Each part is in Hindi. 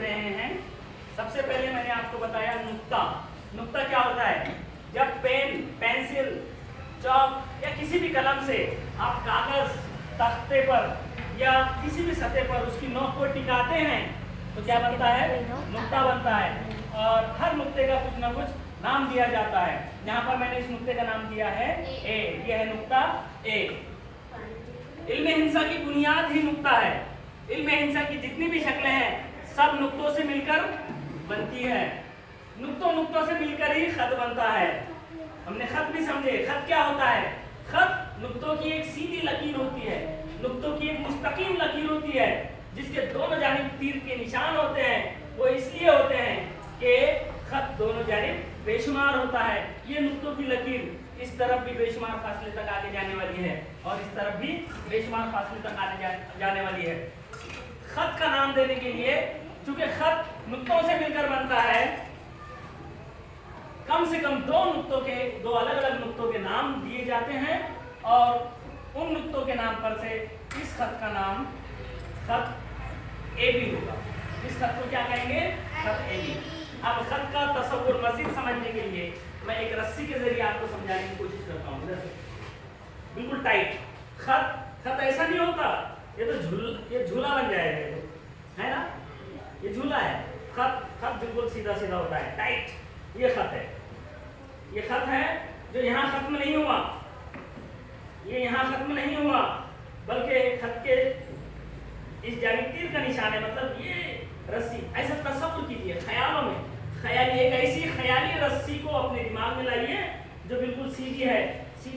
रहे हैं। सबसे पहले मैंने आपको बताया नुक्ता। नुक्ता क्या होता है? जब पेन, पेंसिल, चॉक या किसी भी कलम से आप कागज, तख्ते पर या किसी भी सतह पर उसकी नोक को टिकाते हैं तो क्या बनता है? नुक्ता बनता है। और हर नुक्ते का कुछ ना कुछ नाम दिया जाता है। यहाँ पर मैंने इस नुक्ते का नाम दिया है ए। यह है नुक्ता ए। इल्मे हिंसा की बुनियाद ही नुक्ता है। इल्मे हिंसा की जितनी भी शक्लें हैं सब नुक्तों से मिलकर बनती है। नुक्तों से मिलकर ही खत बनता है। हमने खत भी समझे। खत क्या होता है? खत नुक्तों की एक सीधी लकीर होती है, नुक्तों की एक मुस्तकीम लकीर होती है जिसके दोनों जानिब तीर के निशान होते हैं। वो इसलिए होते हैं कि खत दोनों जानिब बेशुमार होता है। ये नुक्तों की लकीर इस तरफ भी बेशुमार फासले तक आगे जाने वाली है और इस तरफ भी बेशुमार फासले तक आगे जाने वाली है। खत का नाम देने के लिए, चूंकि खत नुक्तों से मिलकर बनता है, कम से कम दो अलग अलग नुक्तों के नाम दिए जाते हैं और उन नुक्तों के नाम पर से इस खत का नाम खत ए बी होगा। इस खत को क्या कहेंगे? खत ए बी। अब खत का तस्वुर मज़ीद समझने के लिए मैं एक रस्सी के जरिए आपको समझाने की कोशिश करता हूँ। बिल्कुल टाइट खत ऐसा नहीं होता। ये झूला बन जाएगा, है ना? ये झूला है। खत बिल्कुल सीधा सीधा होता है, टाइट। ये खत है। ये खत है जो यहाँ खत्म नहीं हुआ। ये यहाँ खत्म नहीं हुआ, बल्कि खत के इस जानिब तीर का निशान है। मतलब ये रस्सी, ऐसा तस्वुर कीजिए ख्यालों में। ख्याली एक ऐसी ख्याली रस्सी को अपने दिमाग में लाइए जो बिल्कुल सीधी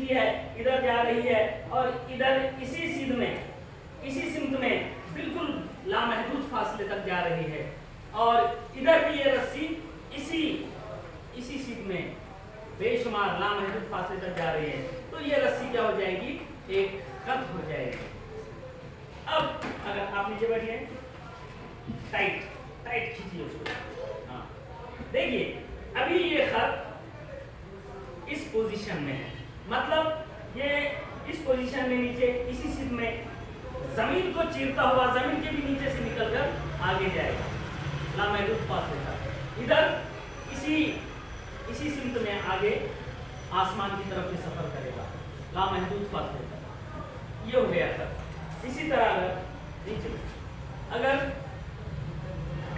है, इधर जा रही है और इधर इसी सिमत में बिल्कुल लामहदूद फासले तक जा रही है। और इधर भी ये रस्सी इसी सिमत में बेशुमार लामहदूद फासले तक जा रही है। तो ये रस्सी क्या हो जाएगी? एक खत हो जाएगी। अब अगर आप नीचे बैठिए, टाइट खींचिए उसको। हाँ, देखिए अभी ये खत इस पोजीशन में है। मतलब ये इस पोजीशन में नीचे इसी सिमत में जमीन को चीरता हुआ जमीन के भी नीचे से निकलकर आगे जाएगा लामहदूद फासले तक। इधर इसी सिमत में आगे आसमान की तरफ भी सफर करेगा लामहदूद फासले तक। ये हो गया खत। इसी तरह अगर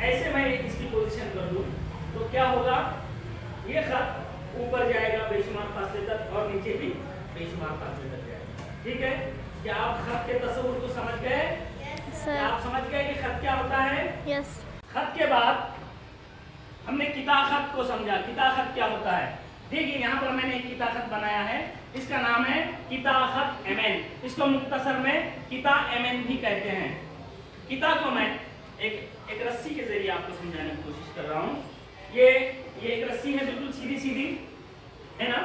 ऐसे मैं इसकी पोजीशन कर दूं तो क्या होगा? ये खत ऊपर जाएगा बेशुमार फासले तक और नीचे भी बेशुमार फासले तक जाएगा। ठीक है? क्या आप खत के तस्वुर को समझ गए? क्या आप समझ गए कि खत क्या होता है? यस। खत के बाद हमने किताखत को समझा। किताखत क्या होता है? देखिए यहाँ पर मैंने एक किताखत बनाया है। इसका नाम है किताखत एमएन। इसको मुख्तसर में किता एमएन भी कहते हैं। किता को मैं एक रस्सी के जरिए आपको समझाने की कोशिश कर रहा हूँ। ये एक रस्सी है, बिल्कुल सीधी है ना?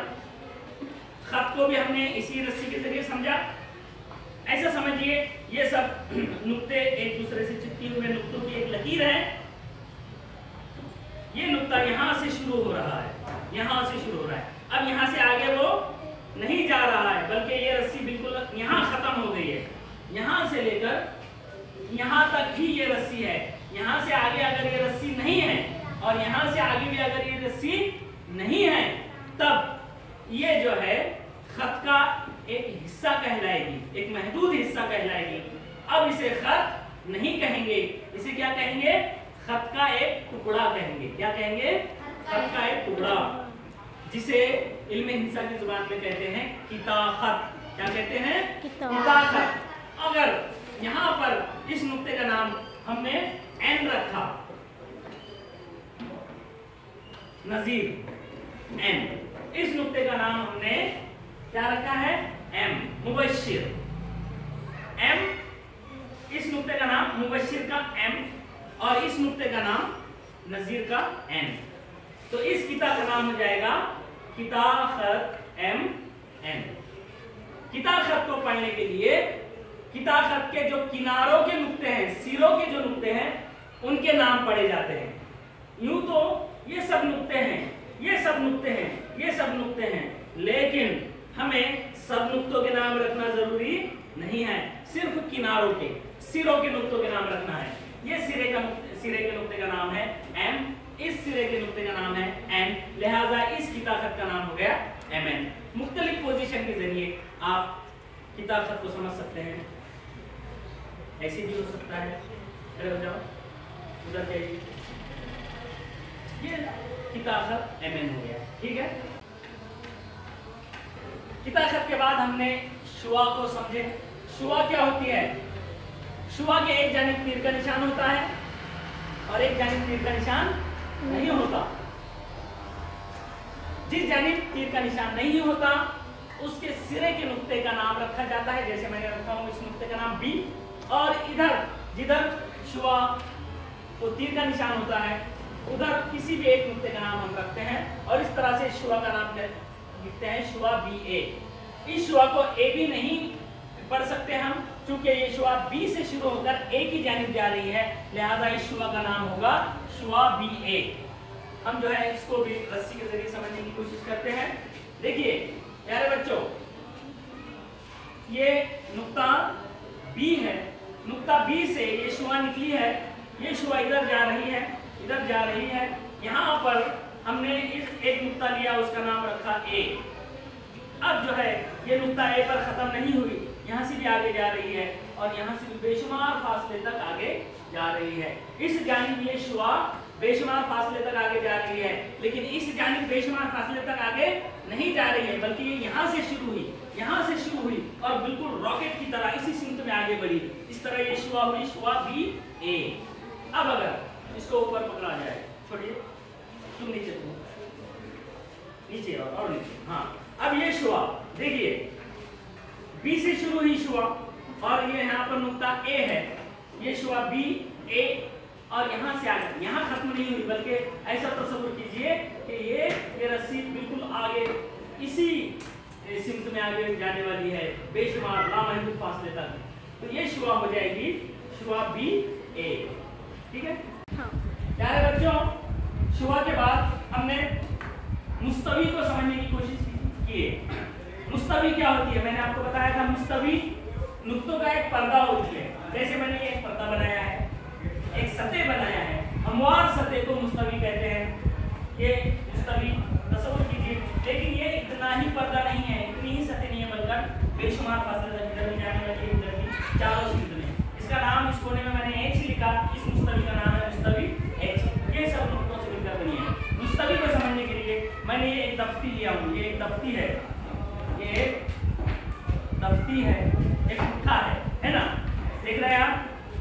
खत को भी हमने इसी रस्सी के जरिए समझा। ऐसा समझिए ये सब नुक्ते एक दूसरे से चिपके हुए नुक्तों की एक लकीर है। ये नुक्ता यहाँ से शुरू हो रहा है, यहाँ से शुरू हो रहा है। अब यहाँ से आगे वो नहीं जा रहा है, बल्कि ये रस्सी बिल्कुल यहाँ खत्म हो गई है। यहाँ से लेकर यहाँ तक ही ये रस्सी है। यहाँ से आगे अगर ये रस्सी नहीं है और यहाँ से आगे भी अगर ये रस्सी नहीं है, तब ये जो है खत का एक हिस्सा कहलाएगी, एक महदूद हिस्सा कहलाएगी। अब इसे खत नहीं कहेंगे, इसे क्या कहेंगे? खत का एक टुकड़ा कहेंगे। क्या कहेंगे? खत का एक टुकड़ा, जिसे इल्मे हिंसा की जुबान में कहते हैं किताखत। क्या कहते हैं? किताखत। अगर यहाँ पर इस नुक्ते का नाम हमने एन रखा, नजीर एन, इस नुक्ते का नाम हमने क्या रखा है? एम, मुबश्शिर। एम, इस नुक्ते का नाम मुबश्शिर का एम और इस नुक्ते का नाम नजीर का एन। तो इस किताब का नाम हो जाएगा किताखत एम एन। किताखत को पढ़ने के लिए किताखत के जो किनारों के नुक्ते हैं, सिरों के जो नुक्ते हैं, उनके नाम पढ़े जाते हैं। यूं तो ये सब नुक्ते हैं, ये सब नुक्ते हैं, ये सब नुक्ते हैं, लेकिन हमें सब नुक्तों के नाम रखना जरूरी नहीं है। सिर्फ किनारों के, सिरों के नुक्तों के नाम रखना है। ये सिरे के नुक्ते नुक्ते का नाम है एम, इस सिरे के नुक्ते का नाम है एन, लिहाजा इस किताब खत का नाम हो गया एमएन। मुख्तलिफ पोजीशन के जरिए आप किताब खत को समझ सकते हैं। ऐसे भी हो सकता है, खड़े हो जाओ, उधर जाइए, ये किताब खत एमएन हो गया। ठीक है, किताब खत के बाद हमने शुआ को समझे। शुआ क्या होती है? शुआ के एक जानिब तीर का निशान होता है और एक जानिब तीर का निशान नहीं होता। जिस जानिब तीर का निशान नहीं होता उसके सिरे के नुक्ते का नाम रखा जाता है, जैसे मैंने रखा हूं इस नुक्ते का नाम बी, और इधर जिधर शुआ को तीर का निशान होता है उधर किसी भी एक नुक्ते का नाम हम रखते हैं और इस तरह से शुआ का नाम लिखते हैं शुआ बी ए। इस शुआ को ए भी नहीं पढ़ सकते हम, क्योंकि ये शुआ बी से शुरू होकर ए की जानिब जा रही है, लिहाजा इस शुआ का नाम होगा शुआ बी ए। हम जो है इसको भी रस्सी के जरिए समझने की कोशिश करते हैं। देखिए प्यारे बच्चों, ये नुक्ता बी है, नुक्ता बी से ये शुआ निकली है, ये शुआ इधर जा रही है, इधर जा रही है। यहाँ पर हमने इस एक नुक्ता लिया, उसका नाम रखा ए। अब जो है ये नुक्ता ए पर खत्म नहीं हुई, यहाँ से भी आगे जा रही है और यहाँ से भी बेशुमार फासले तक आगे जा रही है। इस जानिब ये शुआ बेशुमार फासले तक आगे जा रही है, लेकिन इस जानिब बेशुमार फासले तक आगे नहीं जा रही है, बल्कि ये यहाँ से शुरू हुई, यहाँ से शुरू हुई और बिल्कुल रॉकेट की तरह इसी सिमत में आगे बढ़ी। इस तरह ये शुआ हुई, शुआ बी ए। अब अगर इसको ऊपर पकड़ा जाए, छोड़िए, तुम नीचे, नीचे और नीचे, हाँ। अब ये शुआ देखिए बी से शुरू हुई शुआ और ये यहाँ पर नुक्ता ए है, ये शुआ बी ए और यहाँ से आगे, यहाँ खत्म नहीं हुई, बल्कि ऐसा तस्वीर कीजिए कि ये रस्सी बिल्कुल आगे इसी सिमत में आगे जाने वाली है, बेशुमार लामहदूद फासले तक। तो ये शुआ हो जाएगी शुआ बी ए। ठीक है प्यारे बच्चों, शुआ के बाद हमने मुस्तवी को समझने की कोशिश की है। मुस्तवी क्या होती है? मैंने आपको बताया था मुस्तवी नुक्तों का एक पर्दा होती है। जैसे मैंने ये एक पर्दा बनाया है, एक सतह बनाया है, हमवार सतह को मुस्तवी कहते हैं। ये मुस्तवी तस्वीर कीजिए, लेकिन ये इतना ही पर्दा नहीं है, इतनी ही सतह नहीं है, बल्कि बेशुमार फासले तक इधर भी जाने वाली है, इधर भी, चारों सिमत में। इसका नाम इस कोने में मैंने एच लिखा, इस मुस्तवी का नाम है मुस्तवी एच। ये सब नुक्तों से मिलकर बनी है। मुस्तवी को समझने के लिए मैंने ये एक दफ्ती लिया हूँ, ये एक दफ्ती है, ये एक दफ्ती है, एक पुट्ठा है ना, देख रहे हैं आप?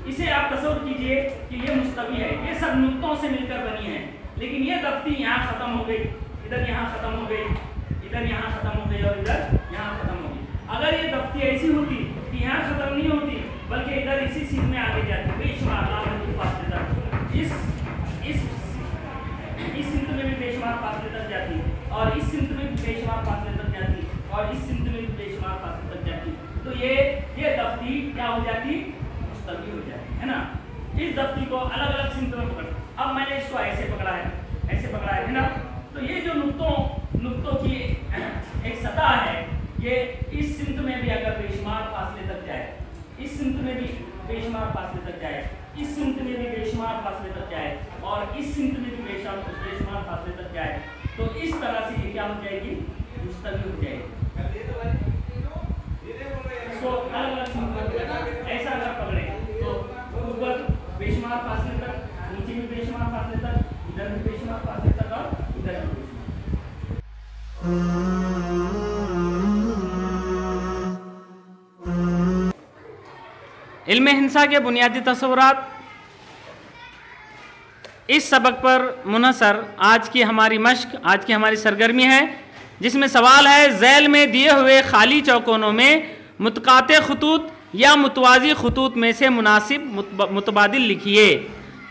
इसे आप तस्वीर कीजिए कि ये मुस्तवी है, ये सब नुक्तों से मिलकर बनी है, लेकिन ये दफ्ती यहाँ खत्म हो गई, इधर यहाँ खत्म हो गई, इधर यहाँ खत्म हो गई और इधर यहाँ खत्म हो गई। अगर ये दफ्ती ऐसी होती कि यहाँ खत्म नहीं होती, बल्कि इधर इसी सीध में आगे जाती, बेशुमार लामहदूद फासले तक, इस सिमत में भी बेशुमार फासले तक जाती और इस सिमत में भी बेशुमार फासले तक जाती और इस सिमत में भी बेशुमार फासले तक जाती। तो ये दफ्ती क्या हो जाती? मुस्तवी हो जाती है ना। इस दफ्ती को अलग अलग सिमत में पकड़, अब मैंने इसको ऐसे पकड़ा है, ऐसे पकड़ा है ना। तो ये जो नुक्तों की एक सतह है, ये इस सिमत में भी अगर बेशुमार फासले तक जाए, इस सिमत में भी बेशुमार फासले तक जाए, इस सिमत में भी बेशुमार फासले तक जाए और इस सिमत में भी बेशुमार फासले तक जाए, तो इस तरह से ये क्या हो जाएगी? मुस्तवी हो जाएगी। इसको अलग अलग सिमत में ऐसा अगर पकड़े तो ऊपर बेशुमार फासले तक, नीचे भी बेशुमार फासले तक, इधर भी बेशुमार फासले तक और इधर भी बेशुमार। इल्म हिंसा के बुनियादी तस्वुरात, इस सबक पर मुनहसर आज की हमारी मश्क, आज की हमारी सरगर्मी है, जिसमें सवाल है ज़ैल में दिए हुए खाली चौकोनों में मुतकाते खतूत या मुतवाज़ी खतूत में से मुनासिब मुतबादिल लिखिए।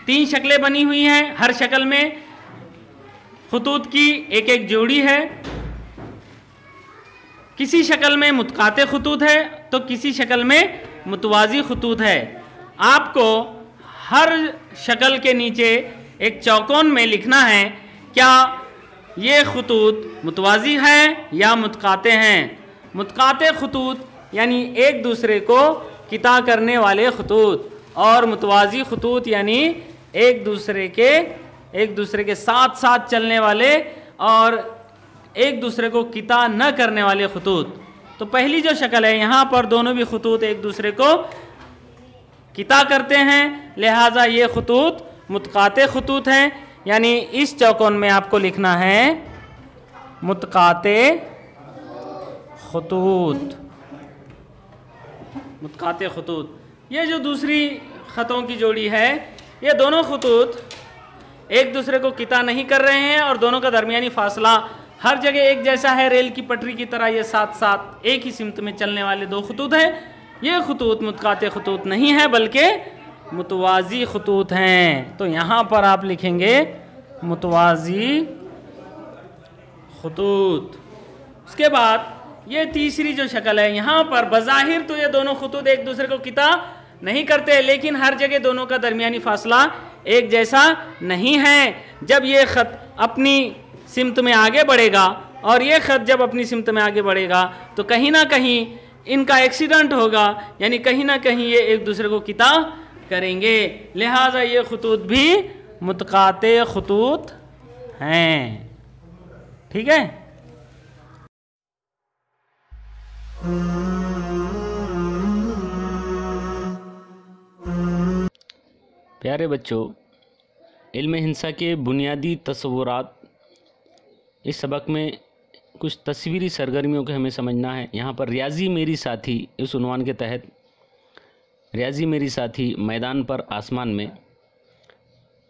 3 शक्लें बनी हुई हैं, हर शक्ल में खतूत की एक एक जोड़ी है। किसी शक्ल में मुतकाते खतूत है तो किसी शक्ल में मुतवाज़ी खतूत है। आपको हर शक्ल के नीचे एक चौकोन में लिखना है क्या ये खतूत मुतवाज़ी हैं या मुतकाते हैं। मुतकाते खतूत यानी एक दूसरे को किता करने वाले खतूत और मुतवाज़ी खतूत यानी एक दूसरे के साथ साथ चलने वाले और एक दूसरे को किता न करने वाले खतूत। तो पहली जो शक्ल है, यहाँ पर दोनों भी खतूत एक दूसरे को किता करते हैं, लिहाजा ये खतूत मुतकाते खतूत हैं। यानी इस चौकोन में आपको लिखना है मुतकाते खतूत, मुतकाते खतूत। ये जो दूसरी ख़तों की जोड़ी है, ये दोनों खतूत एक दूसरे को किता नहीं कर रहे हैं और दोनों का दरमियानी फासला हर जगह एक जैसा है, रेल की पटरी की तरह ये साथ साथ एक ही सिमत में चलने वाले दो खतूत हैं। ये खतूत मुतकाते खतूत नहीं है बल्कि मुतवाज़ी खतूत हैं। तो यहाँ पर आप लिखेंगे मुतवाज़ी खतूत। उसके बाद ये तीसरी जो शक्ल है, यहाँ पर बज़ाहिर तो ये दोनों खतूत एक दूसरे को किता नहीं करते, लेकिन हर जगह दोनों का दरमियानी फासला एक जैसा नहीं है। जब ये ख़त अपनी सिमत में आगे बढ़ेगा और ये ख़त जब अपनी सिमत में आगे बढ़ेगा तो कहीं ना कहीं इनका एक्सीडेंट होगा, यानी कहीं ना कहीं ये एक दूसरे को किता करेंगे। लिहाजा ये खतूत भी मुतकाते खतूत हैं। ठीक है। प्यारे बच्चों, इल्म हिंसा के बुनियादी तस्वुरात, इस सबक में कुछ तस्वीरी सरगर्मियों को हमें समझना है। यहाँ पर रियाजी मेरी साथी, इस उन्वान के तहत रियाजी मेरी साथी मैदान पर आसमान में,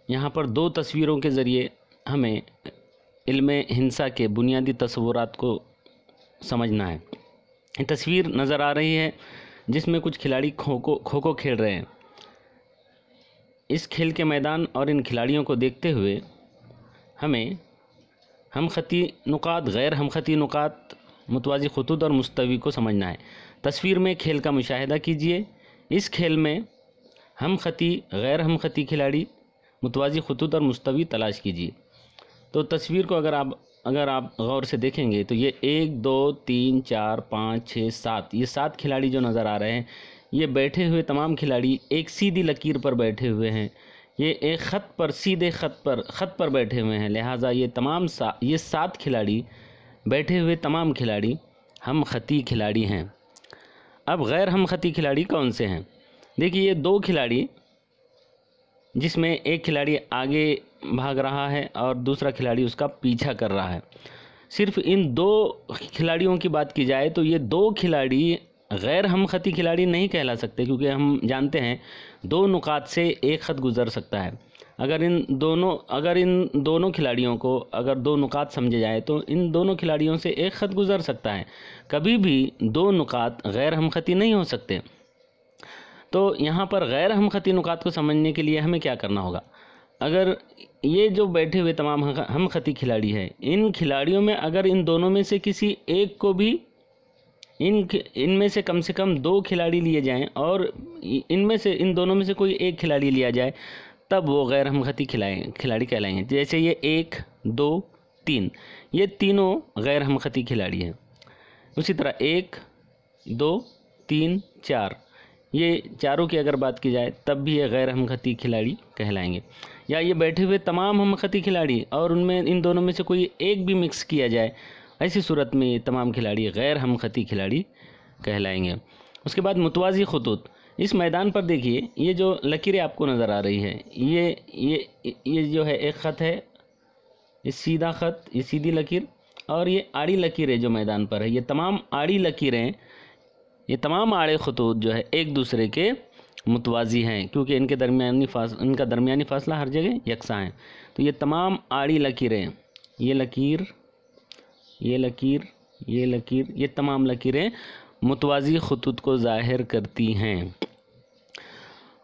यहाँ पर दो तस्वीरों के ज़रिए हमें इल्म हिंसा के बुनियादी तस्वुरात को समझना है। ये तस्वीर नज़र आ रही है जिसमें कुछ खिलाड़ी खो खो खेल रहे हैं। इस खेल के मैदान और इन खिलाड़ियों को देखते हुए हमें हम खती नुकात, गैर हम खती नुकात, मुतवाज़ी खतूत और मुस्तवी को समझना है। तस्वीर में खेल का मुशाहिदा कीजिए। इस खेल में हम खती, गैर हम खती खिलाड़ी, मुतवाज़ी खतूत और मुस्तवी तलाश कीजिए। तो तस्वीर को अगर आप गौर से देखेंगे तो ये 1 2 3 4 5 6 7 ये 7 खिलाड़ी जो नज़र आ रहे हैं, ये बैठे हुए तमाम खिलाड़ी एक सीधी लकीर पर बैठे हुए हैं। ये एक ख़त पर, सीधे ख़त पर बैठे हुए हैं। लिहाजा ये 7 खिलाड़ी बैठे हुए तमाम खिलाड़ी हम खती खिलाड़ी हैं। अब गैर हम खती खिलाड़ी कौन से हैं? देखिए, ये 2 खिलाड़ी, जिसमें एक खिलाड़ी आगे भाग रहा है और दूसरा खिलाड़ी उसका पीछा कर रहा है। सिर्फ इन 2 खिलाड़ियों की बात की जाए तो ये 2 खिलाड़ी गैर हम खती खिलाड़ी नहीं कहला सकते, क्योंकि हम जानते हैं 2 नुकात से एक ख़त गुज़र सकता है। अगर इन दोनों खिलाड़ियों को अगर 2 नुकात समझे जाए तो इन दोनों खिलाड़ियों से एक ख़त गुज़र सकता है। कभी भी 2 नुकात गैर हम खती नहीं हो सकते। तो यहाँ पर गैर हम खती नुकात को समझने के लिए हमें क्या करना होगा? अगर ये जो बैठे हुए तमाम हम खती खिलाड़ी हैं, इन खिलाड़ियों में अगर इन दोनों में से किसी एक को भी इनमें से कम 2 खिलाड़ी लिए जाएं और इन दोनों में से कोई एक खिलाड़ी लिया जाए, तब वो गैर हम खती खिलाड़ी कहलाएंगे। जैसे ये 1 2 3 ये तीनों गैर हम खती खिलाड़ी हैं। उसी तरह 1 2 3 4 ये चारों की अगर बात की जाए तब भी ये गैर हम खती खिलाड़ी कहलाएंगे। या ये बैठे हुए तमाम हम खती खिलाड़ी और उनमें इन दोनों में से कोई एक भी मिक्स किया जाए, ऐसी सूरत में ये तमाम खिलाड़ी गैर हम खती खिलाड़ी कहलाएंगे। उसके बाद मुतवाज़ी खतूत। इस मैदान पर देखिए, ये जो लकीरें आपको नज़र आ रही हैं, ये जो है एक ख़त है, ये सीधा ख़त, ये सीधी लकीर, और ये आड़ी लकीरें जो मैदान पर है, ये तमाम आड़ी लकीरें, ये तमाम आड़े खतूत जो है एक दूसरे के मुतवाज़ी हैं, क्योंकि इनका दरमियानी फ़ासला हर जगह यकसा है। तो ये तमाम आड़ी लकीरें, ये लकीर, ये लकीर, ये लकीर, ये तमाम लकीरें मुतवाज़ी खतूत को ज़ाहिर करती हैं।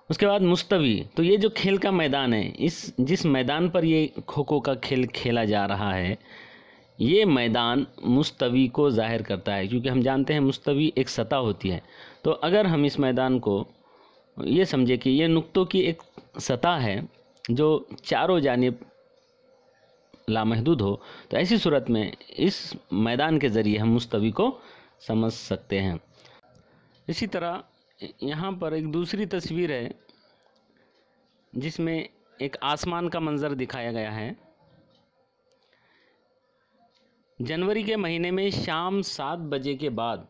उसके बाद मुस्तवी। तो ये जो खेल का मैदान है, जिस मैदान पर ये खो खो का खेल खेला जा रहा है, ये मैदान मुस्तवी को ज़ाहिर करता है, क्योंकि हम जानते हैं मुस्तवी एक सतह होती है। तो अगर हम इस मैदान को ये समझे कि ये नुक्तों की एक सतह है जो चारों जानिब लामहदूद हो, तो ऐसी सूरत में इस मैदान के ज़रिए हम मुस्तवी को समझ सकते हैं। इसी तरह यहाँ पर एक दूसरी तस्वीर है जिसमें एक आसमान का मंज़र दिखाया गया है। जनवरी के महीने में शाम 7 बजे के बाद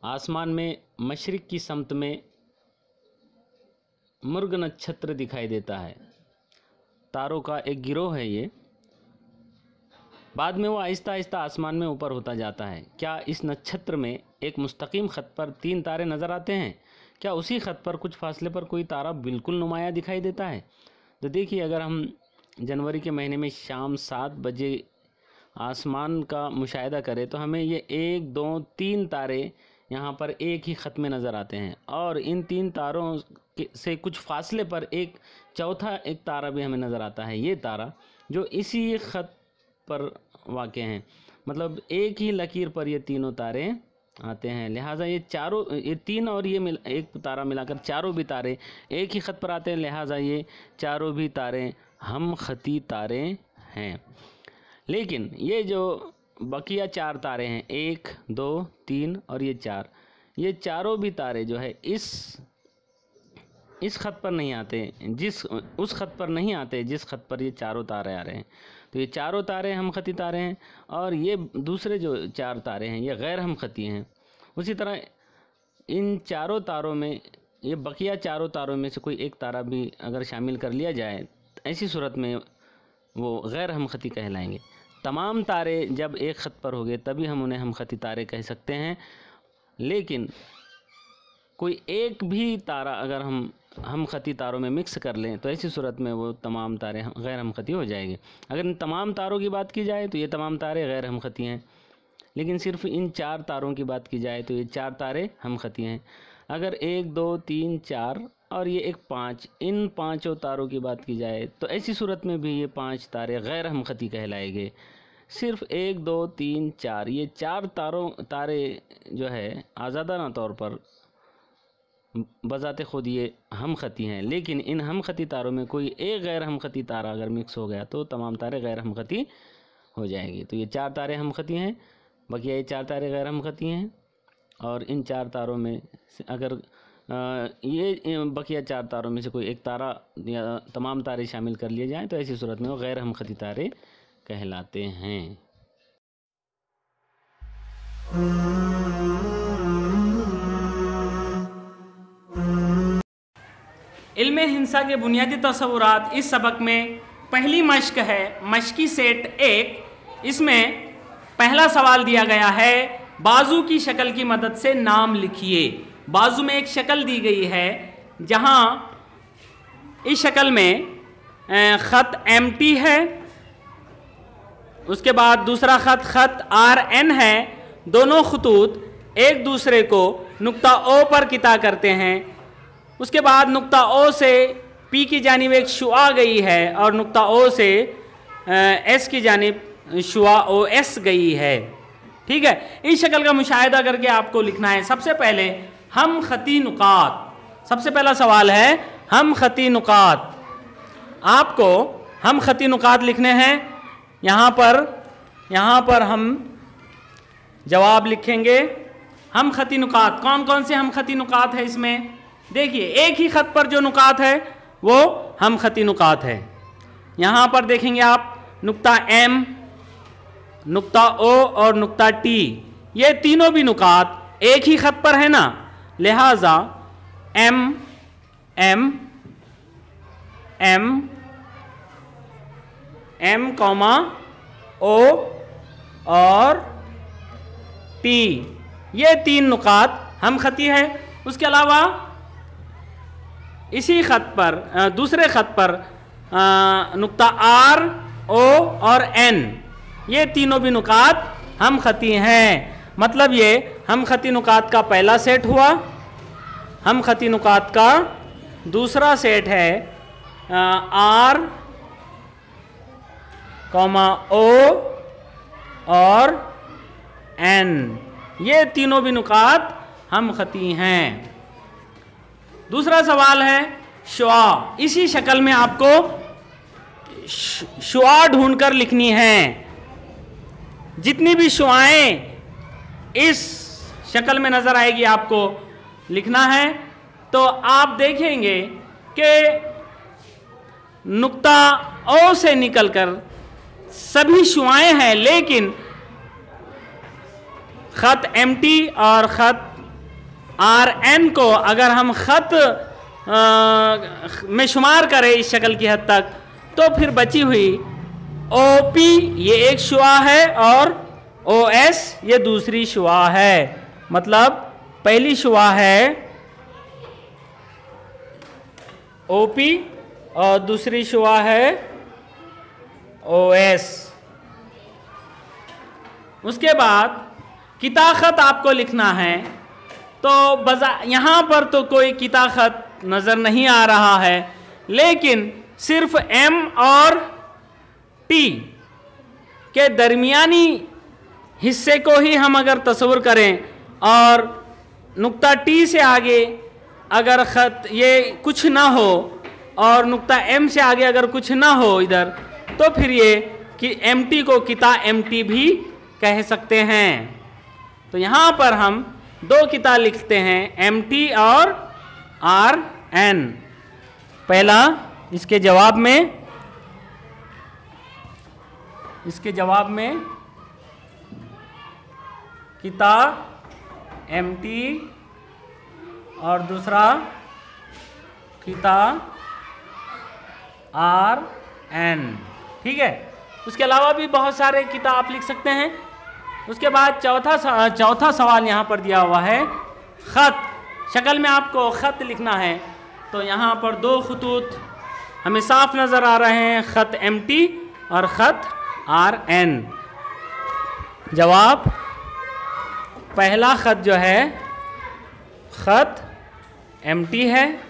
आसमान में मशरिक़ की समत में मृग नक्षत्र दिखाई देता है। तारों का एक गिरोह है ये। बाद में वो आहिस्ता आहिस्ता आसमान में ऊपर होता जाता है। क्या इस नक्षत्र में एक मुस्तकीम ख़त पर 3 तारे नज़र आते हैं? क्या उसी ख़त पर कुछ फासले पर कोई तारा बिल्कुल नुमाया दिखाई देता है? तो देखिए, अगर हम जनवरी के महीने में शाम 7 बजे आसमान का मुशाहिदा करें तो हमें ये 1, 2, 3 तारे यहाँ पर एक ही ख़त में नज़र आते हैं, और इन 3 तारों से कुछ फासले पर एक चौथा एक तारा भी हमें नज़र आता है। ये तारा जो इसी ख़त पर वाक़ हैं, मतलब एक ही लकीर पर ये तीनों तारे आते हैं। लिहाजा ये 3 और ये एक तारा मिलाकर चारों भी तारे एक ही ख़त पर आते हैं। लिहाजा ये चारों भी तारे हम ख़ती तारे हैं। लेकिन ये जो बकिया 4 तारे हैं, 1, 2, 3 और ये 4, ये चारों भी तारे जो है इस ख़त पर नहीं आते, उस ख़त पर नहीं आते जिस ख़त पर ये चारों तारे आ रहे हैं। तो ये चारों तारे हम ख़ती तारे हैं, और ये दूसरे जो 4 तारे हैं ये गैर हम ख़ती हैं। उसी तरह इन चारों तारों में, ये बकिया चारों तारों में से कोई एक तारा भी अगर शामिल कर लिया जाए, ऐसी सूरत में वो गैर हम ख़ती कहलाएंगे। तमाम तारे जब एक ख़त पर हो गए तभी हम उन्हें हम ख़ती तारे कह सकते हैं। लेकिन कोई एक भी तारा अगर हम ख़ती तारों में मिक्स कर लें तो ऐसी सूरत में वो तमाम तारे गैर हम ख़ती हो जाएंगे। अगर इन तमाम तारों की बात की जाए तो ये तमाम तारे गैर हम ख़ती हैं, लेकिन सिर्फ इन 4 तारों की बात की जाए तो ये 4 तारे हम ख़ती हैं। अगर 1, 2, 3, 4 और ये एक 5, इन 5 तारों की बात की जाए तो ऐसी सूरत में भी ये 5 तारे गैर हम ख़ती कहलाएंगे। सिर्फ 1, 2, 3, 4 ये 4 तारे जो है आज़ादाना तौर पर बज़ाते ख़ुद ये हम ख़ती हैं, लेकिन इन हम ख़ती तारों में कोई एक गैर हम ख़ती तारा अगर मिक्स हो गया तो तमाम तारे गैर हम ख़ती हो जाएंगी। तो ये 4 तारे हम ख़ती हैं, बकिया ये 4 तारे गैर हम ख़ती हैं, और इन 4 तारों में अगर ये बकिया 4 तारों में से कोई एक तारा या तमाम तारे शामिल कर लिए जाएँ तो ऐसी सूरत में वो गैर हम ख़ती तारे कहलाते हैं। इल्मे हिंसा के बुनियादी तसव्वुरात इस सबक में पहली मश्क है, मश्की सेट 1। इसमें पहला सवाल दिया गया है, बाजू की शक्ल की मदद से नाम लिखिए। बाजू में एक शक्ल दी गई है जहां इस शक्ल में ख़त MT है, उसके बाद दूसरा ख़त RN है। दोनों खतूत एक दूसरे को नुक्ता O पर किता करते हैं। उसके बाद नुक्ता O से P की जानिब एक शुआ गई है और नुक्ता O से S की जानिब शुआ OS गई है। ठीक है, इस शक्ल का मुशाहिदा करके आपको लिखना है। सबसे पहले हम ख़ती नुकात, सबसे पहला सवाल है हम ख़ती नुकात। आपको हम ख़ती नुकात लिखने हैं। यहाँ पर हम जवाब लिखेंगे। हम ख़ती नुकात, कौन कौन से हम ख़ती नुकात है इसमें? देखिए, एक ही ख़त पर जो नुकात है वो हम ख़ती नुकात है। यहाँ पर देखेंगे आप नुक्ता M, नुक्ता O और नुक्ता T, ये तीनों भी नुकात एक ही ख़त पर है ना, लिहाजा M, M, M, M, O और T, ये 3 नुकात हम ख़ती है। उसके अलावा इसी ख़त पर दूसरे ख़त पर नुक्ता R, O और N, ये तीनों भी नुकात हम ख़ती हैं। मतलब ये हम ख़ती नुकात का पहला सेट हुआ। हम ख़ती नुकात का दूसरा सेट है R, O और N, ये तीनों भी नुकात हम ख़ती हैं। दूसरा सवाल है शुआ। इसी शक्ल में आपको शुआ ढूंढकर लिखनी है। जितनी भी शुआएं इस शक्ल में नज़र आएगी आपको लिखना है। तो आप देखेंगे कि नुक्ता ओ से निकलकर सभी शुआएं हैं, लेकिन खत MT और खत RN को अगर हम खत में शुमार करें इस शक्ल की हद तक, तो फिर बची हुई OP ये एक शुआ है और OS ये दूसरी शुआ है। मतलब पहली शुआ है OP और दूसरी शुआ है OS। उसके बाद किताखत आपको लिखना है, तो यहाँ पर तो कोई किताखत नज़र नहीं आ रहा है, लेकिन सिर्फ M और T के दरमियानी हिस्से को ही हम अगर तस्वुर करें और नुक्ता T से आगे अगर ख़त ये कुछ ना हो और नुक्ता M से आगे अगर कुछ ना हो इधर, तो फिर ये कि MT को किता MT भी कह सकते हैं। तो यहाँ पर हम दो किता लिखते हैं, MT और RN। पहला इसके जवाब में किता MT और दूसरा किता RN। ठीक है, उसके अलावा भी बहुत सारे किता आप लिख सकते हैं। उसके बाद चौथा सवाल यहाँ पर दिया हुआ है, ख़त शक्ल में आपको ख़त लिखना है, तो यहाँ पर दो खतूत हमें साफ नज़र आ रहे हैं, ख़त MT और ख़त RN। जवाब पहला ख़त जो है ख़त MT है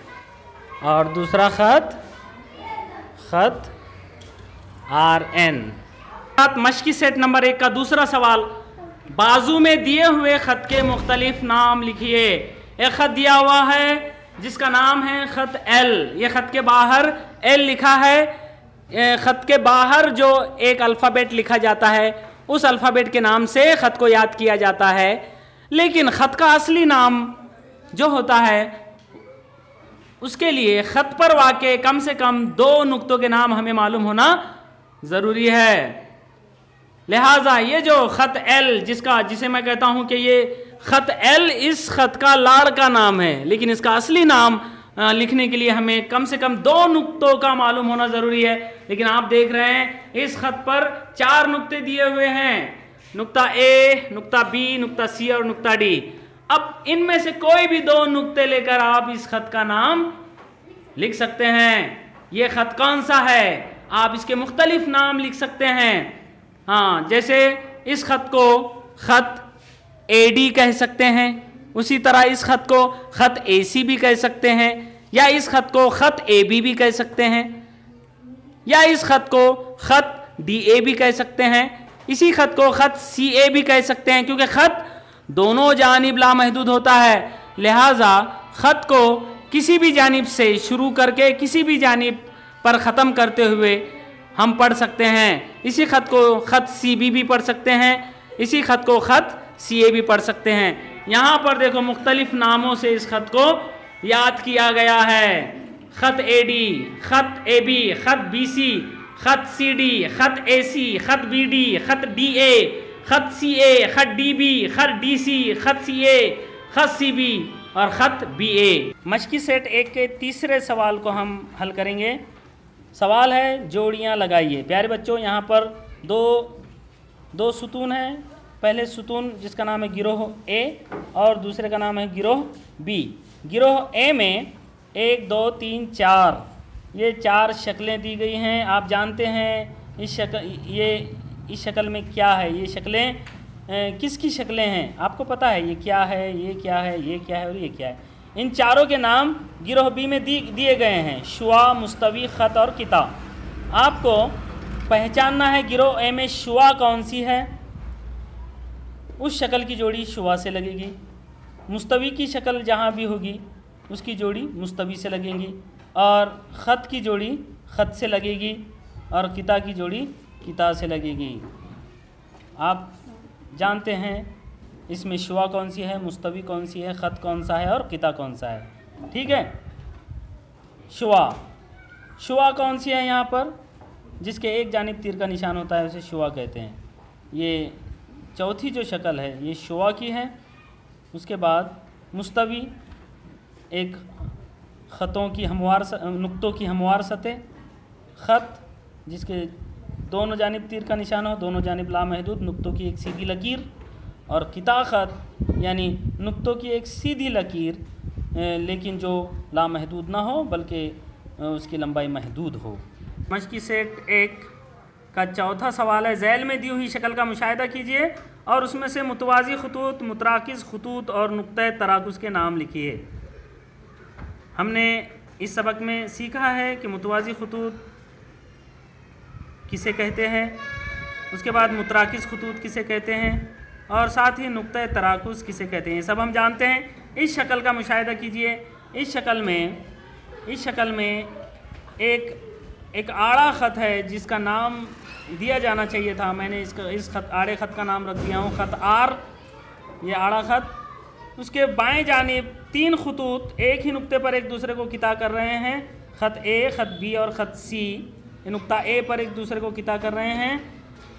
और दूसरा ख़त RN। मश्की सेट नंबर 1 का दूसरा सवाल, बाजू में दिए हुए ख़त के मुख्तलिफ नाम लिखिए। एक ख़त दिया हुआ है जिसका नाम है ख़त L, ये ख़त के बाहर L लिखा है। ख़त के बाहर जो एक अल्फ़ाबेट लिखा जाता है उस अल्फ़ाबेट के नाम से ख़त को याद किया जाता है, लेकिन ख़त का असली नाम जो होता है उसके लिए ख़त पर वाक़े कम से कम दो नुक्तों के नाम हमें मालूम होना ज़रूरी है। लिहाजा ये जो ख़त L जिसे मैं कहता हूँ कि ये ख़त L इस ख़त का लाड़ का नाम है, लेकिन इसका असली नाम लिखने के लिए हमें कम से कम दो नुक्तों का मालूम होना ज़रूरी है। लेकिन आप देख रहे हैं इस ख़त पर 4 नुक्ते दिए हुए हैं, नुक्ता A, नुक्ता B, नुक्ता C और नुक्ता D। अब इनमें से कोई भी दो नुक्ते लेकर आप इस ख़त का नाम लिख सकते हैं। ये ख़त कौन सा है, आप इसके मुख्तलिफ नाम लिख सकते हैं। हाँ, जैसे इस ख़त को ख़त AD कह सकते हैं, उसी तरह इस ख़त को ख़त AC भी कह सकते हैं, या इस ख़त को ख़त AB भी कह सकते हैं, या इस ख़त को ख़त DA भी कह सकते हैं, इसी ख़त को ख़त CA भी कह सकते हैं, क्योंकि ख़त दोनों जानिब लामहदूद होता है। लिहाजा ख़त को किसी भी जानिब से शुरू करके किसी भी जानिब पर ख़त्म करते हुए हम पढ़ सकते हैं। इसी ख़त को ख़त CB भी पढ़ सकते हैं, इसी ख़त को ख़त CA भी पढ़ सकते हैं। यहाँ पर देखो मुख्तलिफ नामों से इस ख़त को याद किया गया है, ख़त AD, ख़त AB, ख़त BC, ख़त CD, ख़त AC, ख़त BD, ख़त DA, ख़त CA, ख़त DB, ख़त DC, ख़त CA, ख़त CB और ख़त BA। मश्की सेट 1 के तीसरे सवाल को हम हल करेंगे। सवाल है जोड़ियाँ लगाइए। प्यारे बच्चों, यहाँ पर दो सुतून हैं। पहले सुतून जिसका नाम है गिरोह A और दूसरे का नाम है गिरोह B। गिरोह A में 1 2 3 4 ये 4 शक्लें दी गई हैं। आप जानते हैं इस शक्ल में क्या है, ये शक्लें किसकी शक्लें हैं, आपको पता है ये क्या है, ये क्या है, ये क्या है और ये क्या है। इन चारों के नाम गिरोह B में दिए गए हैं, शुआ, मुस्तवी, ख़त और किता। आपको पहचानना है गिरोह A में शुआ कौन सी है, उस शक्ल की जोड़ी शुआ से लगेगी। मुस्तवी की शक्ल जहाँ भी होगी उसकी जोड़ी मुस्तवी से लगेगी, और ख़त की जोड़ी ख़त से लगेगी, और किता की जोड़ी किता से लगेगी। आप जानते हैं इसमें शुआ कौन सी है, मुस्तवी कौन सी है, ख़त कौन सा है और किता कौन सा है। ठीक है, शुआ शुआ कौन सी है यहाँ पर, जिसके एक जानिब तीर का निशान होता है उसे शुआ कहते हैं। ये चौथी जो शक्ल है ये शुआ की है। उसके बाद मुस्तवी, एक ख़तों की हमवार नुक्तों की हमवार सतह, ख़त जिसके दोनों जानिब तीर का निशान हो, दोनों जानिब लामहदूद नुक्तों की एक सीधी लकीर, और किता ख़त यानी नुक्तों की एक सीधी लकीर लेकिन जो लामहदूद ना हो बल्कि उसकी लंबाई महदूद हो। मश्की सेट 1 का चौथा सवाल है, झैल में दी हुई शक्ल का मुशाहिदा कीजिए और उसमें से मुतवाज़ी खतूत, मुतराकिज़ खतूत और नुक्ता तराकुज़ के नाम लिखिए। हमने इस सबक में सीखा है कि मुतवाज़ी खतूत किसे कहते हैं, उसके बाद मुतराकिज़ खतूत किसे कहते हैं और साथ ही नुक्ता तराकुज़ किसे कहते हैं, ये सब हम जानते हैं। इस शक्ल का मुशाहिदा कीजिए। इस शक्ल में एक आड़ा ख़त है जिसका नाम दिया जाना चाहिए था, मैंने इस आड़े ख़त का नाम रख दिया हूँ ख़त आर, ये आड़ा ख़त। उसके बाएं जानिब 3 खतूत एक ही नुक्ते पर एक दूसरे को किता कर रहे हैं, ख़त ए, ख़त बी और ख़त सी। ये नुक्ता ए पर एक दूसरे को किता कर रहे हैं।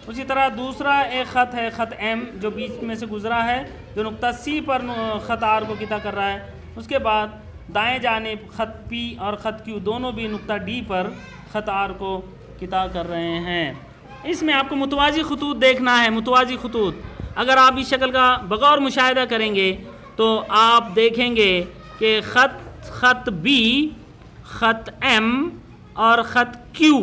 उसी तरह दूसरा एक ख़त है ख़त एम जो बीच में से गुज़रा है, जो नुक्ता सी पर ख़त आर को किता कर रहा है। उसके बाद दाएं जानिब ख़त पी और ख़त क्यू दोनों भी नुक्ता डी पर ख़त आर को किता कर रहे हैं। इसमें आपको मुतवाज़ी खतूत देखना है। मुतवाज़ी खतूत अगर आप इस शक्ल का बगौर मुशाहिदा करेंगे तो आप देखेंगे कि ख़त बी, ख़त एम और ख़त क्यू,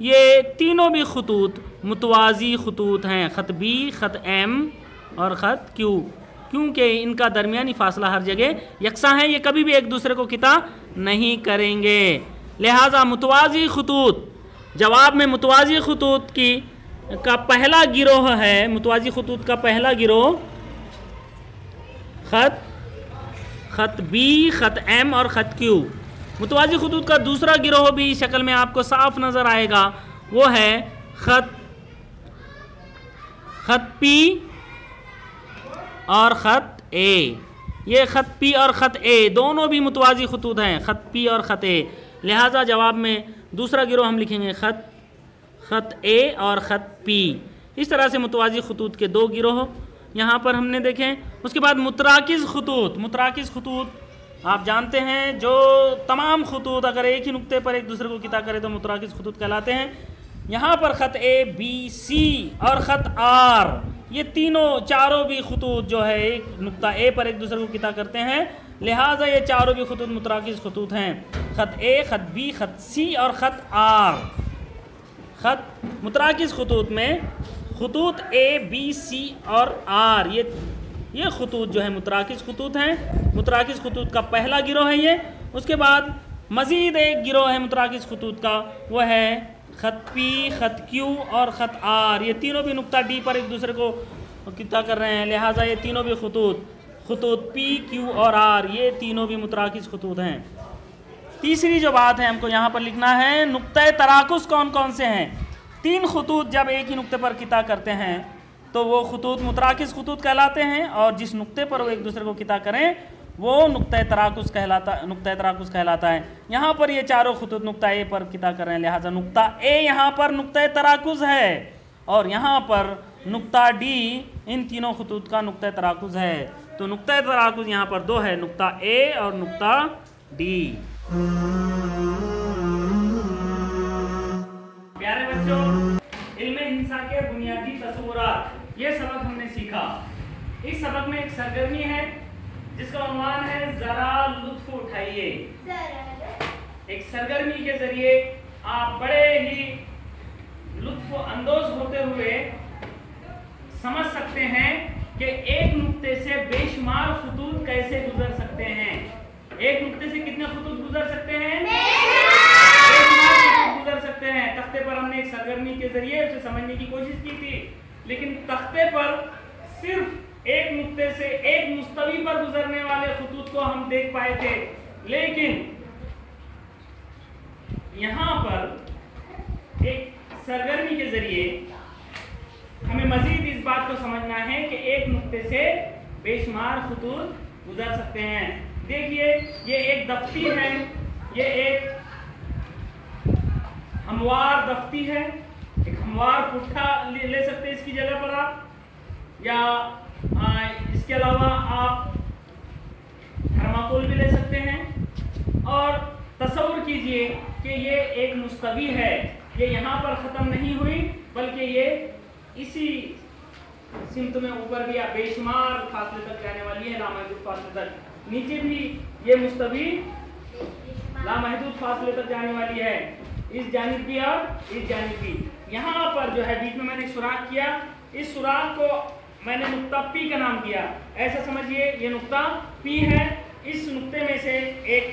ये तीनों भी खतूत मुतवाज़ी खतूत हैं, ख़त बी, ख़त एम और ख़त क्यू, क्योंकि इनका दरमियानी फ़ासला हर जगह यकसा है, ये कभी भी एक दूसरे को किता नहीं करेंगे। लिहाजा मुतवाज़ी खतूत, जवाब में मुतवाज़ी खतूत का पहला गिरोह है, मुतवाज़ी खतूत का पहला गिरोह ख़त बी, ख़त एम और ख़त क्यू। मुतवाज़ी खतूत का दूसरा गिरोह भी इस शक्ल में आपको साफ नज़र आएगा, वो है ख़त पी और ख़त ए। ये ख़त पी और ख़त ए दोनों भी मुतवाज़ी खतूत हैं, ख़त पी और ख़त ए। लिहाजा जवाब में दूसरा गिरोह हम लिखेंगे ख़त ए और ख़त पी। इस तरह से मुतवाज़ी खतूत के 2 गिरोह यहाँ पर हमने देखें। उसके बाद मुतराकिज़ खतूत। मुतराकिज़ खतूत आप जानते हैं, जो तमाम खतूत अगर एक ही नुक्ते पर एक दूसरे को किता करे तो मुतराकिज़ खतूत कहलाते हैं। यहाँ पर ख़त ए, बी, सी और ख़त आर, ये चारों भी खतूत जो है एक नुक्ता ए पर एक दूसरे को किता करते हैं, लिहाजा ये चारों भी खतूत मुतराकिज़ खतूत हैं। ख़त ए, ख़त बी, ख़त सी और ख़त आर। मुतराकिज़ खतूत में खतूत ए, बी, सी और आर, ये खतूत जो है मुतराकिज़ खतूत हैं। मुतराकिज़ खतूत का पहला गिरोह है ये। उसके बाद मज़ीद एक गिरोह है मुतराकिज़ खतूत का, वो है ख़त पी, ख़त क्यू और ख़त आर। ये तीनों भी नुक्ता डी पर एक दूसरे को किता कर रहे हैं, लिहाजा ये तीनों भी खतूत पी, क्यू और आर, ये तीनों भी मुतराकिज़ खतूत हैं। तीसरी जो बात है हमको यहाँ पर लिखना है, नुक्ता तराकुज़ कौन कौन से हैं। 3 खतूत जब एक ही नुक्ते पर किता करते हैं तो वो खतूत मुतराकिज़ खतूत कहलाते हैं, और जिस नुक्ते पर वो एक दूसरे को किता करें वो नुक्ता तराकुज़ कहलाता है। यहाँ पर ये चारों खतूत नुक्ता ए पर किता कर रहे हैं, लिहाजा नुक्ता ए यहाँ पर नुक्ता तराकुज़ है और यहाँ पर नुक्ता डी इन तीनों खतूत का नुक्ता तराकुज़ है। तो नुक्ता तराकुज़ यहाँ पर 2 है, नुक्ता ए और नुक्ता डी। प्यारे बच्चों, इल्मे हिंसा के बुनियादी तस्वुरात, ये सबक हमने सीखा। इस सबक में एक सरगर्मी है जिसका उन्वान है जरा लुत्फ उठाइए। एक सरगर्मी के जरिए आप बड़े ही लुत्फ अंदोज होते हुए समझ सकते हैं कि एक नुक्ते से बेशुमार खतूत कैसे गुजर सकते हैं। एक नुक्ते से कितने खतूत गुजर सकते हैं? बेशुमार खतूत गुजर सकते हैं। तख्ते पर हमने एक सरगर्मी के जरिए उसे समझने की कोशिश की थी, लेकिन तख्ते पर सिर्फ एक नुक्ते से एक मुस्तवी पर गुजरने वाले खतूत को हम देख पाए थे, लेकिन यहाँ पर एक सरगर्मी के जरिए हमें मजीद इस बात को समझना है कि एक नुक्ते से बेशुमार खतूत गुजर सकते हैं। देखिए, ये एक दफ्ती है, ये एक हमवार दफ्ती है, एक हमवार पुट्ठा ले सकते हैं इसकी जगह पर आप, या इसके अलावा आप थर्माकोल भी ले सकते हैं। और तसव्वुर कीजिए कि ये एक मुस्तवी है, ये यहाँ पर ख़त्म नहीं हुई बल्कि ये इसी सिमत में ऊपर भी बेशुमार फासले तक जाने वाली है, लामहदूद फासले तक। नीचे भी ये मुस्तवी लामहदूद फासले तक जाने वाली है, इस जानिब भी और इस जानिब भी। यहाँ पर जो है बीच में मैंने सुराख किया, इस सुराख को मैंने नुक्ता पी का नाम दिया। ऐसा समझिए ये नुक्ता पी है, इस नुक्ते में से एक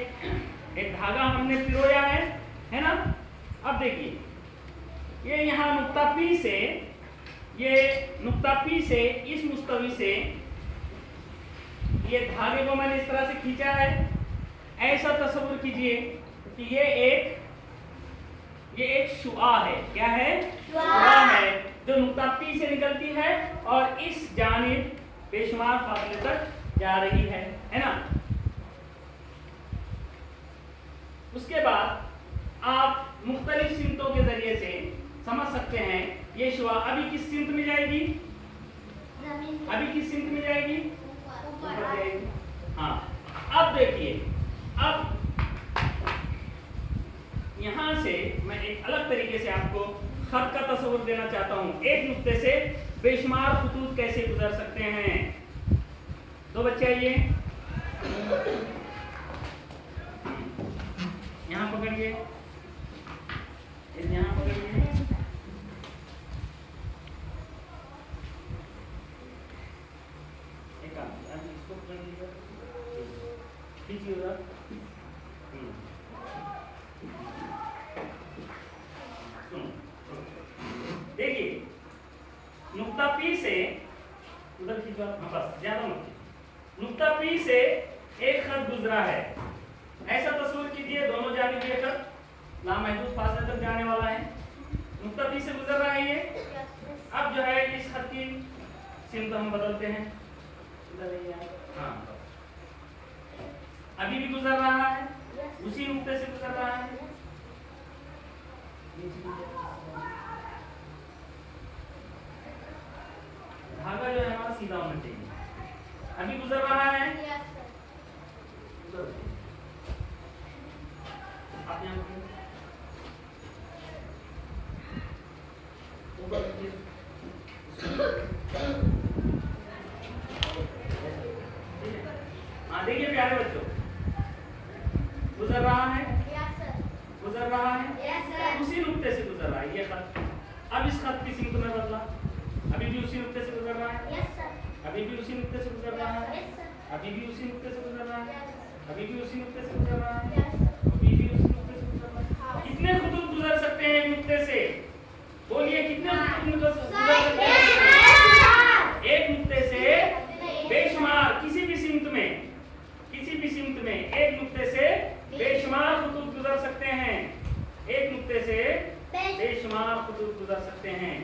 धागा हमने पिरोया है ना। अब देखिए ये यहाँ नुक्ता पी से, ये नुक्ता पी से इस मुस्तवी से ये धागे को मैंने इस तरह से खींचा है। ऐसा तस्वीर कीजिए कि ये एक शुआ है। क्या है? शुआ है, जो नुक्ता पी से निकलती है और इस जानिब बेशुमार फासले तक जा रही है ना। उसके बाद आप मुख्तलिफ सिमतों के जरिए से समझ सकते हैं ये शुआ अभी किस सिमत में जाएगी, अभी किस सिमत में जाएगी, ऊपर जाएगी। हाँ, अब देखिए, अब यहां से मैं एक अलग तरीके से आपको खत का तस्वीर देना चाहता हूं। एक नुक्ते से बेशुमार खुतूत कैसे गुजर सकते हैं। दो बच्चे आइए, यहाँ पकड़िए, यहाँ पकड़िए, एक इसको पकड़ लीजिए, खींचिएगा। देखिए नुक्ता पी से उधर खींचो, बस ज्यादा मत। नुक्ता पी से एक खत गुजरा है, ऐसा तस्वीर कीजिए दोनों जानिब ये खत लामहदूद फासले तक जाने वाला है, नुक्ता पी से गुजर रहा है ये। अब जो है इस खत की सिमत हम बदलते हैं, हाँ अभी भी गुजर रहा है, उसी नुक्ते से गुजर रहा है। धागा जो है हमारा सीधा होना चाहिए, अभी गुजर रहा है। आप यहाँ हाँ देखिए प्यारे बच्चों, गुजर रहा है, गुजर रहा है, उसी नुक्ते से गुजर रहा है ये खत। अब इस खत की सिमत में बदला, अभी भी उसी नुक्ते से गुजर रहा है, अभी भी उसी नुक्ते से गुजर रहा है, अभी भी उसी नुक्ते से गुजर रहा है, अभी भी उसी नुक्ते से गुजर रहा है, अभी भी उसी नुक्ते से गुजर रहा है। कितने खुतूत गुजर सकते हैं एक नुक्ते से? बोलिए कितने खुतूत गुजर सकते हैं एक नुक्ते से? बेशुमार, किसी भी सिमत में, किसी भी सिमत में एक नुक्ते से बेशुमार खुतूत गुजर सकते हैं, एक नुक्ते से बेशुमार खुतूत गुजर सकते हैं।